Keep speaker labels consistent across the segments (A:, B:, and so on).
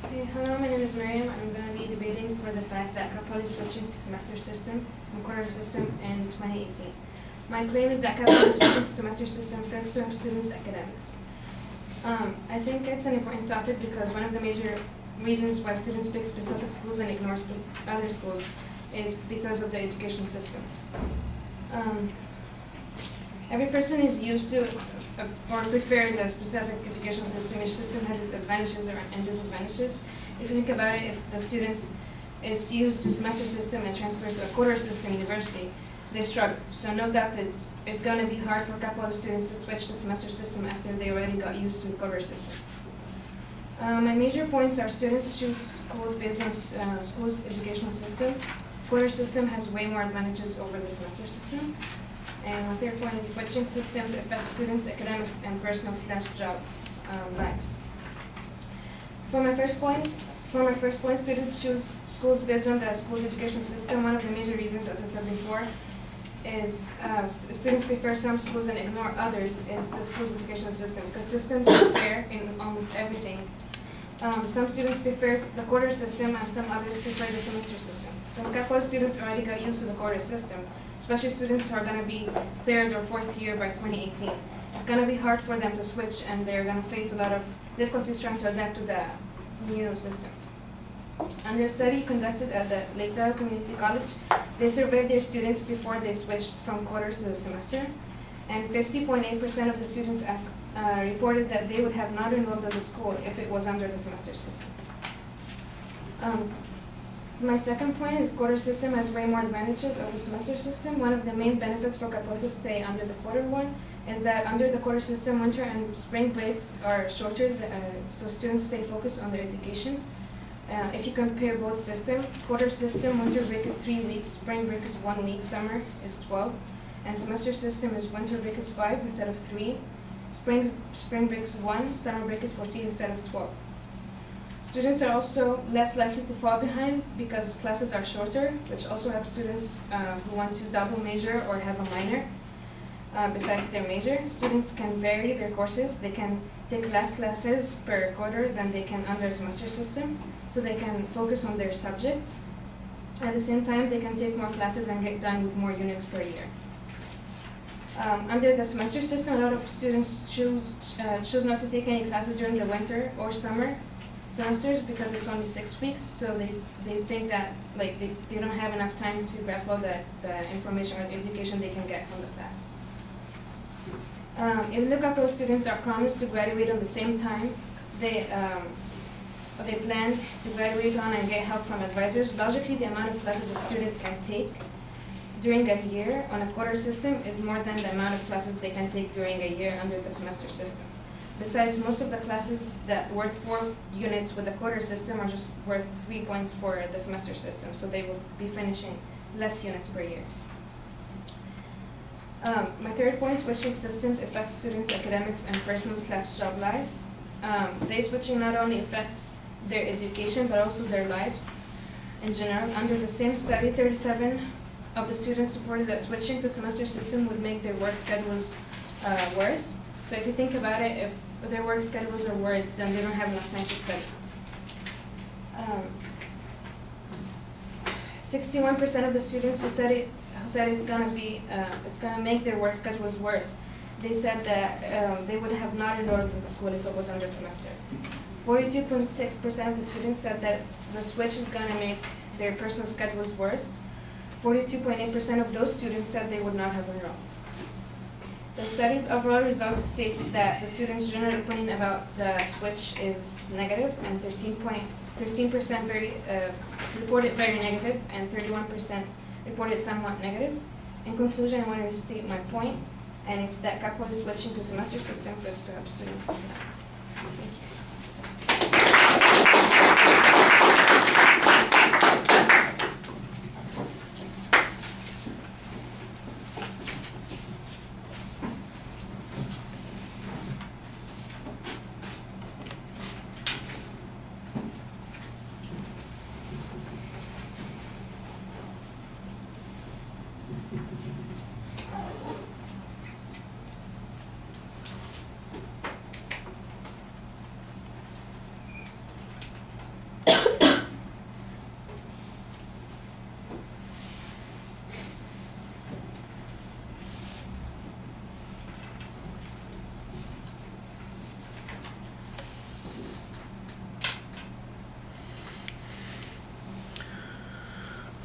A: Okay, hello, my name is Miriam. I'm going to be debating for the fact that Capella is switching to semester system from quarter system in 2018. My claim is that Capella is switching to semester system fails to help students' academics. I think it's an important topic because one of the major reasons why students pick specific schools and ignore other schools is because of the educational system. Every person is used to or prefers a specific educational system. Each system has its advantages and disadvantages. If you think about it, if the student is used to semester system and transfers to a quarter system university, they struggle. So no doubt it's going to be hard for a couple of students to switch to semester system after they already got used to the quarter system. My major points are students choose schools based on school's educational system. Quarter system has way more advantages over the semester system. And my third point is switching systems affects students' academics and personal/job lives. For my first point, students choose schools based on the school's education system. One of the major reasons, as I said before, is students prefer some schools and ignore others is the school's educational system, because systems are fair in almost everything. Some students prefer the quarter system and some others prefer the semester system. Since Capella students already got used to the quarter system, especially students who are going to be third or fourth year by 2018, it's going to be hard for them to switch and they're going to face a lot of difficulties trying to adapt to the new system. Under a study conducted at the Lake Tahoe Community College, they surveyed their students before they switched from quarter to semester, and 50.8% of the students reported that they would have not enrolled in the school if it was under the semester system. My second point is quarter system has way more advantages over the semester system. One of the main benefits for Capella to stay under the quarter one is that under the quarter system, winter and spring breaks are shorter, so students stay focused on their education. If you compare both systems, quarter system, winter break is 3 weeks, spring break is 1 week, summer is 12, and semester system is winter break is 5 instead of 3, spring break is 1, summer break is 14 instead of 12. Students are also less likely to fall behind because classes are shorter, which also helps students who want to double major or have a minor besides their major. Students can vary their courses. They can take less classes per quarter than they can under semester system, so they can focus on their subjects. At the same time, they can take more classes and get done with more units per year. Under the semester system, a lot of students choose not to take any classes during the winter or summer semesters because it's only 6 weeks, so they think that they don't have enough time to grasp all the information or the education they can get from the class. Even though Capella students are promised to graduate on the same time they plan to graduate on and get help from advisors, logically the amount of classes a student can take during a year on a quarter system is more than the amount of classes they can take during a year under the semester system. Besides, most of the classes that worth 4 units with the quarter system are just worth 3 points for the semester system, so they will be finishing less units per year. My third point, switching systems affects students' academics and personal/job lives. They switching not only affects their education, but also their lives in general. Under the same study, 37 of the students reported that switching to semester system would make their work schedules worse. So if you think about it, if their work schedules are worse, then they don't have enough time to study. 61% of the students who said it's gonna make their work schedules worse. They said that they would have not enrolled in the school if it was under semester. 42.6% of the students said that the switch is gonna make their personal schedules worse. 42.8% of those students said they would not have enrolled. The study's overall results states that the students' general opinion about the switch is negative, and 13% reported very negative, and 31% reported somewhat negative. In conclusion, I want to restate my point, and it's that Capella is switching to semester system fails to help students' academics. Thank you.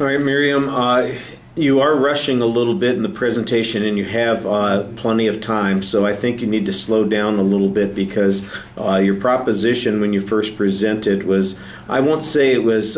B: All right, Miriam, you are rushing a little bit in the presentation and you have plenty of time, so I think you need to slow down a little bit because your proposition when you first presented was, I won't say it was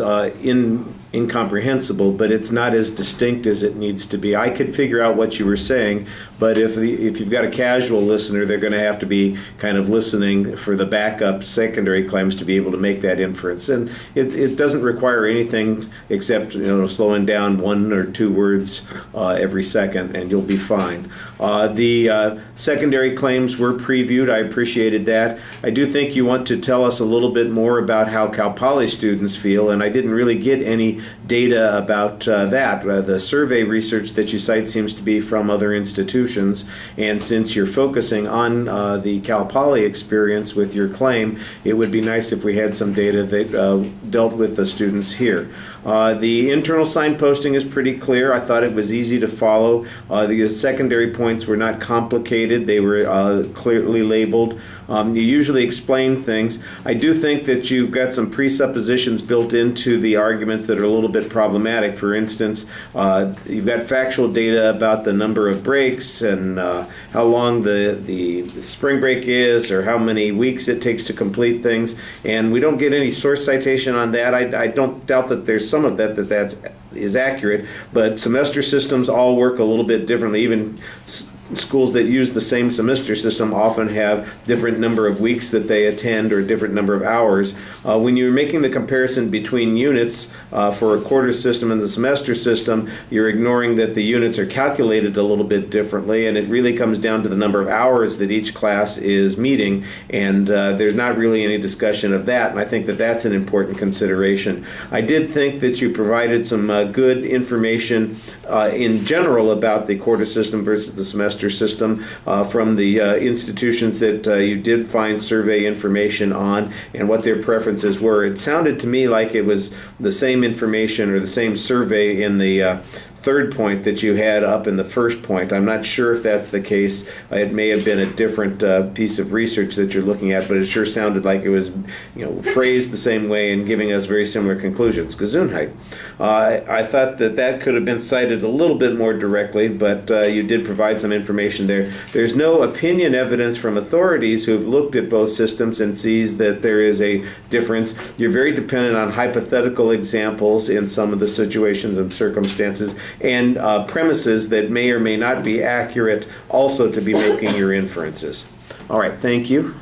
B: incomprehensible, but it's not as distinct as it needs to be. I could figure out what you were saying, but if you've got a casual listener, they're going to have to be kind of listening for the backup secondary claims to be able to make that inference. And it doesn't require anything except slowing down 1 or 2 words every second, and you'll be fine. The secondary claims were previewed. I appreciated that. I do think you want to tell us a little bit more about how Cal Poly students feel, and I didn't really get any data about that. The survey research that you cite seems to be from other institutions, and since you're focusing on the Cal Poly experience with your claim, it would be nice if we had some data that dealt with the students here. The internal signposting is pretty clear. I thought it was easy to follow. The secondary points were not complicated. They were clearly labeled. You usually explain things. I do think that you've got some presuppositions built into the arguments that are a little bit problematic. For instance, you've got factual data about the number of breaks and how long the spring break is or how many weeks it takes to complete things, and we don't get any source citation on that. I don't doubt that there's some of that is accurate, but semester systems all work a little bit differently. Even schools that use the same semester system often have different number of weeks that they attend or different number of hours. When you're making the comparison between units for a quarter system and the semester system, you're ignoring that the units are calculated a little bit differently, and it really comes down to the number of hours that each class is meeting, and there's not really any discussion of that, and I think that that's an important consideration. I did think that you provided some good information in general about the quarter system versus the semester system from the institutions that you did find survey information on and what their preferences were. It sounded to me like it was the same information or the same survey in the third point that you had up in the first point. I'm not sure if that's the case. It may have been a different piece of research that you're looking at, but it sure sounded like it was phrased the same way and giving us very similar conclusions. Gesundheit. I thought that could have been cited a little bit more directly, but you did provide some information there. There's no opinion evidence from authorities who have looked at both systems and sees that there is a difference. You're very dependent on hypothetical examples in some of the situations and circumstances, and premises that may or may not be accurate also to be making your inferences. All right, thank you.